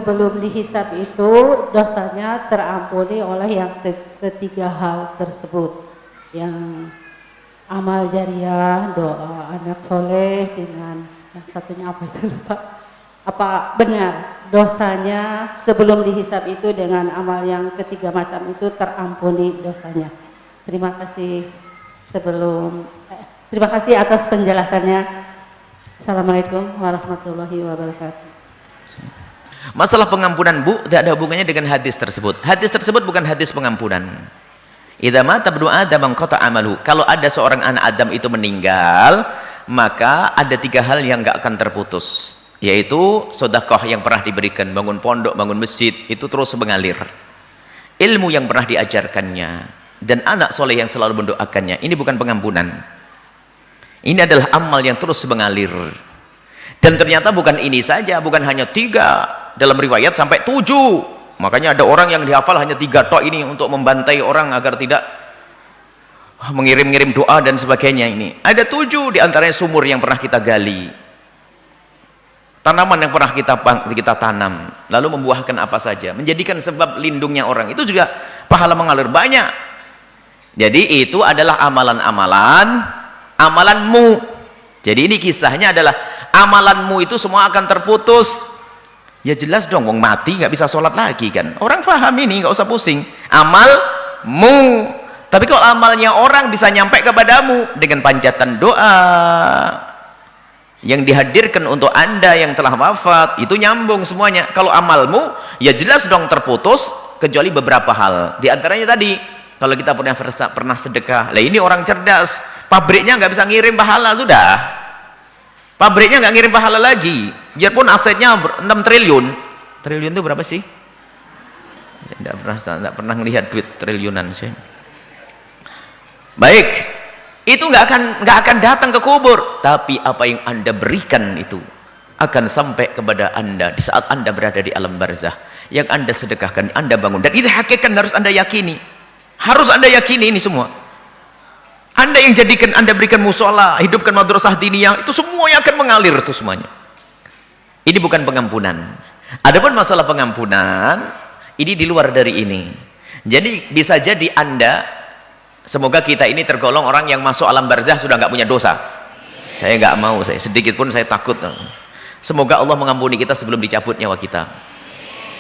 sebelum dihisab itu dosanya terampuni oleh yang ketiga hal tersebut, yang amal jariah, doa anak soleh, dengan yang satunya apa itu lupa. Apa benar dosanya sebelum dihisab itu dengan amal yang ketiga macam itu terampuni dosanya? Terima kasih terima kasih atas penjelasannya. Assalamualaikum warahmatullahi wabarakatuh. Masalah pengampunan, Bu, tidak ada hubungannya dengan hadis tersebut. Hadis tersebut bukan hadis pengampunan. Idza mata ibnu Adam qata amalu. Kalau ada seorang anak Adam itu meninggal, maka ada 3 hal yang enggak akan terputus, yaitu sedekah yang pernah diberikan, bangun pondok, bangun masjid, itu terus mengalir. Ilmu yang pernah diajarkannya, dan anak soleh yang selalu mendoakannya. Ini bukan pengampunan. Ini adalah amal yang terus mengalir. Dan ternyata bukan ini saja, bukan hanya 3, dalam riwayat sampai 7. Makanya ada orang yang dihafal hanya 3 tok ini untuk membantai orang agar tidak mengirim-ngirim doa dan sebagainya. Ini ada 7 diantaranya sumur yang pernah kita gali, tanaman yang pernah kita tanam, lalu membuahkan apa saja, menjadikan sebab lindungnya orang. Itu juga pahala mengalir banyak. Jadi itu adalah amalanmu. Jadi ini kisahnya adalah amalanmu itu semua akan terputus. Ya jelas dong, wong mati nggak bisa sholat lagi kan. Orang paham ini, nggak usah pusing. Amalmu. Tapi kalau amalnya orang bisa nyampe kepadamu dengan panjatan doa yang dihadirkan untuk Anda yang telah wafat, itu nyambung semuanya. Kalau amalmu, ya jelas dong terputus, kecuali beberapa hal. Di antaranya tadi, kalau kita pernah sedekah, lah ini orang cerdas, pabriknya nggak bisa ngirim pahala, sudah. Pabriknya nggak ngirim pahala lagi, biarpun asetnya 6 triliun. Triliun itu berapa sih? Tidak pernah melihat duit triliunan sih. Baik, itu nggak akan datang ke kubur, tapi apa yang Anda berikan itu akan sampai kepada Anda di saat Anda berada di alam barzah. Yang Anda sedekahkan, Anda bangun, dan itu hakikat harus Anda yakini. Harus Anda yakini ini semua. Anda yang jadikan, Anda berikan musola, hidupkan madrasah diniyah, itu semuanya akan mengalir itu semuanya. Ini bukan pengampunan. Adapun masalah pengampunan, ini di luar dari ini. Jadi bisa jadi Anda, semoga kita ini tergolong orang yang masuk alam barzah sudah nggak punya dosa. Saya nggak mau, saya sedikit pun saya takut. Semoga Allah mengampuni kita sebelum dicabut nyawa kita.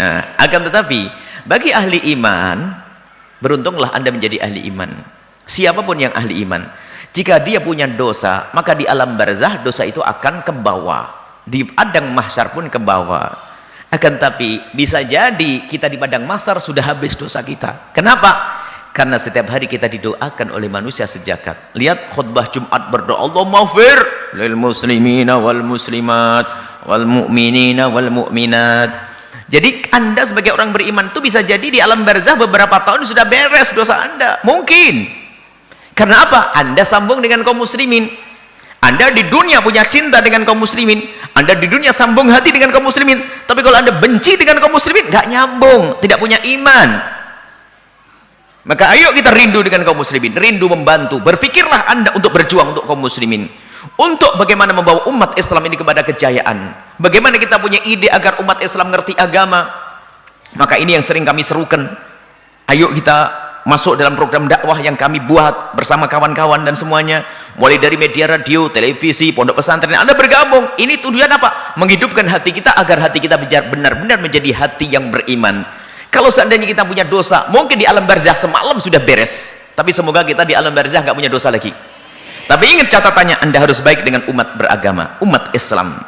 Nah, akan tetapi bagi ahli iman, beruntunglah Anda menjadi ahli iman. Siapapun yang ahli iman, jika dia punya dosa, maka di alam barzah dosa itu akan ke bawah, di padang mahsyar pun ke bawah. Akan tapi bisa jadi kita di padang mahsyar sudah habis dosa kita. Kenapa? Karena setiap hari kita didoakan oleh manusia sejagat. Lihat khutbah Jumat berdoa, Allahumma maghfir lil muslimina wal muslimat wal mu'minina wal mu'minat. Jadi Anda sebagai orang beriman itu bisa jadi di alam barzah beberapa tahun sudah beres dosa Anda. Mungkin. Karena apa? Anda sambung dengan kaum muslimin. Anda di dunia punya cinta dengan kaum muslimin. Anda di dunia sambung hati dengan kaum muslimin. Tapi kalau Anda benci dengan kaum muslimin, nggak nyambung, tidak punya iman. Maka ayo kita rindu dengan kaum muslimin, rindu membantu. Berpikirlah Anda untuk berjuang untuk kaum muslimin. Untuk bagaimana membawa umat Islam ini kepada kejayaan. Bagaimana kita punya ide agar umat Islam ngerti agama. Maka ini yang sering kami serukan. Ayo kita masuk dalam program dakwah yang kami buat bersama kawan-kawan dan semuanya, mulai dari media radio, televisi, pondok pesantren. Anda bergabung, ini tujuan apa? Menghidupkan hati kita agar hati kita benar-benar menjadi hati yang beriman. Kalau seandainya kita punya dosa, mungkin di alam barzah semalam sudah beres, tapi semoga kita di alam barzah nggak punya dosa lagi. Tapi ingat catatannya, Anda harus baik dengan umat beragama, umat Islam.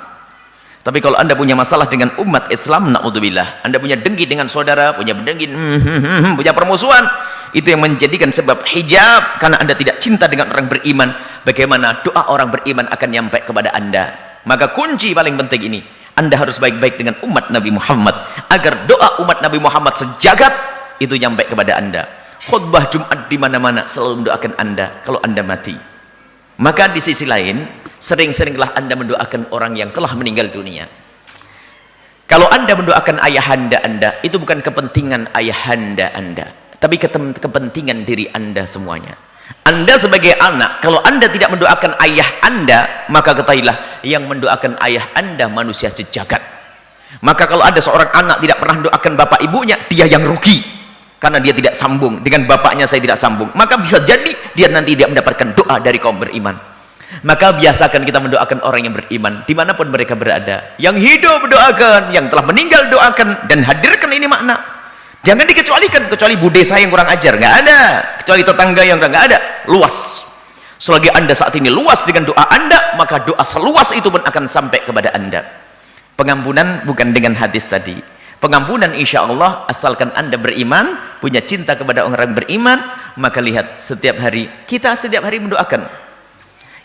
Tapi kalau Anda punya masalah dengan umat Islam, na'udzubillah, Anda punya dengki dengan saudara, punya dengki, punya permusuhan, itu yang menjadikan sebab hijab, karena Anda tidak cinta dengan orang beriman. Bagaimana doa orang beriman akan nyampe kepada Anda? Maka kunci paling penting ini, Anda harus baik-baik dengan umat Nabi Muhammad, agar doa umat Nabi Muhammad sejagat itu nyampe kepada Anda. Khutbah Jumat di mana-mana selalu mendoakan Anda kalau Anda mati. Maka di sisi lain, sering-seringlah Anda mendoakan orang yang telah meninggal dunia. Kalau Anda mendoakan ayahanda Anda, itu bukan kepentingan ayahanda Anda, tapi kepentingan diri Anda semuanya. Anda sebagai anak, kalau Anda tidak mendoakan ayah Anda, maka ketahuilah yang mendoakan ayah Anda manusia sejagat. Maka kalau ada seorang anak tidak pernah doakan bapak ibunya, dia yang rugi, karena dia tidak sambung dengan bapaknya. Saya tidak sambung, maka bisa jadi dia nanti tidak mendapatkan doa dari kaum beriman. Maka biasakan kita mendoakan orang yang beriman dimanapun mereka berada. Yang hidup doakan, yang telah meninggal doakan, dan hadirkan ini makna. Jangan dikecualikan, kecuali bude saya yang kurang ajar, nggak ada. Kecuali tetangga yang nggak ada, luas. Selagi anda saat ini luas dengan doa anda, maka doa seluas itu pun akan sampai kepada anda. Pengampunan bukan dengan hadis tadi. Pengampunan insya Allah asalkan anda beriman, punya cinta kepada orang beriman. Maka lihat, setiap hari kita mendoakan,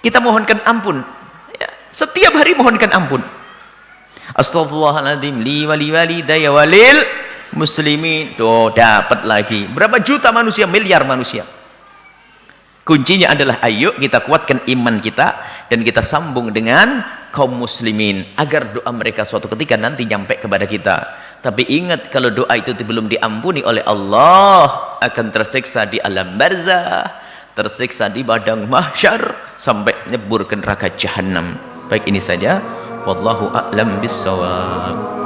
kita mohonkan ampun ya, setiap hari mohonkan ampun. Astaghfirullahaladzim li wali walidayya walil muslimin. Tuh dapat lagi berapa juta manusia, miliar manusia. Kuncinya adalah ayo kita kuatkan iman kita dan kita sambung dengan kaum muslimin agar doa mereka suatu ketika nanti nyampe kepada kita. Tapi ingat, kalau doa itu belum diampuni oleh Allah, akan tersiksa di alam barzah, tersiksa di padang mahsyar, sampai nyebur ke neraka jahanam. Baik, ini saja, wallahu a'lam bissawab.